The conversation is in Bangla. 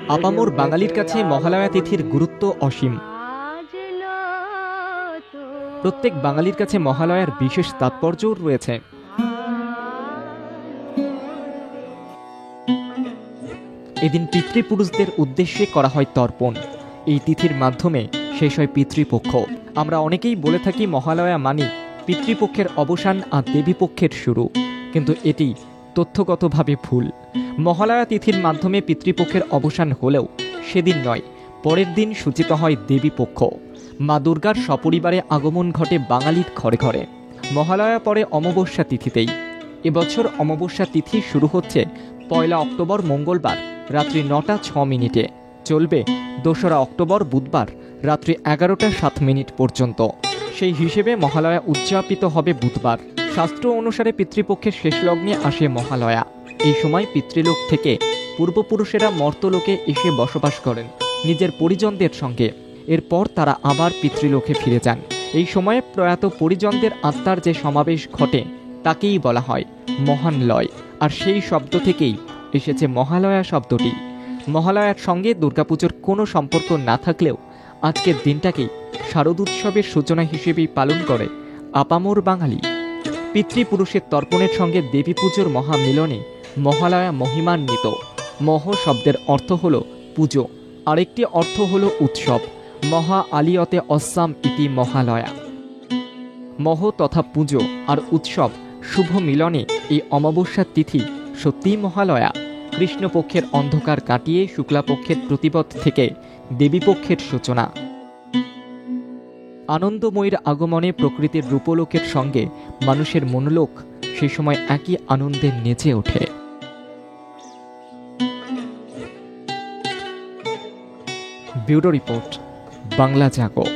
আপামর বাঙালির কাছে মহালয়া তিথির গুরুত্ব অসীম। প্রত্যেক বাঙালির কাছে মহালয়ার বিশেষ তাৎপর্যও রয়েছে। এদিন পিতৃপুরুষদের উদ্দেশ্যে করা হয় তর্পণ। এই তিথির মাধ্যমে শেষ হয় পিতৃপক্ষ। আমরা অনেকেই বলে থাকি মহালয়া মানে পিতৃপক্ষের অবসান আর দেবীপক্ষের শুরু, কিন্তু এটি তথ্যগতভাবে ভুল। মহালয়া তিথির মাধ্যমে পিতৃপক্ষের অবসান হলেও সেদিন নয়, পরের দিন সূচিত হয় দেবীপক্ষ। মা দুর্গার সপরিবারে আগমন ঘটে বাঙালির ঘরে ঘরে। মহালয়া পরে অমাবস্যা তিথিতেই। এবছর অমাবস্যা তিথি শুরু হচ্ছে 1 অক্টোবর মঙ্গলবার রাত্রি 9টা 6 চলবে 2 অক্টোবর বুধবার রাত্রি 11টা 7 পর্যন্ত। সেই হিসেবে মহালয়া উদযাপিত হবে বুধবার। শাস্ত্র অনুসারে পিতৃপক্ষের শেষ লগ্নে আসে মহালয়া। এই সময় পিতৃলোক থেকে পূর্বপুরুষেরা মর্তলোকে এসে বসবাস করেন নিজের পরিজনদের সঙ্গে। এরপর তারা আবার পিতৃলোকে ফিরে যান। এই সময়ে প্রয়াত পরিজনদের আত্মার যে সমাবেশ ঘটে তাকেই বলা হয় মহানলয়। আর সেই শব্দ থেকেই এসেছে মহালয়া শব্দটি। মহালয়ার সঙ্গে দুর্গাপুজোর কোনো সম্পর্ক না থাকলেও আজকের দিনটাকেই শারদোৎসবের সূচনা হিসেবেই পালন করে আপামর বাঙালি। পিতৃপুরুষের তর্পণের সঙ্গে দেবী পুজোর মহামিলনে মহালয়া মহিমান্বিত। মহ শব্দের অর্থ হল পুজো, আরেকটি অর্থ হল উৎসব। মহা আলিয়তে অস্সাম ইতি মহালয়া। মহ তথা পুজো আর উৎসব শুভ মিলনে এই অমাবস্যার তিথি সত্যিই মহালয়া। কৃষ্ণপক্ষের অন্ধকার কাটিয়ে শুক্লাপক্ষের প্রতিপদ থেকে দেবীপক্ষের সূচনা। আনন্দময়ীর আগমনে প্রকৃতির রূপলোকের সঙ্গে মানুষের মনোলোক সে সময় একই আনন্দে নেচে ওঠে। ব্যুরো রিপোর্ট, বাংলা জাগো।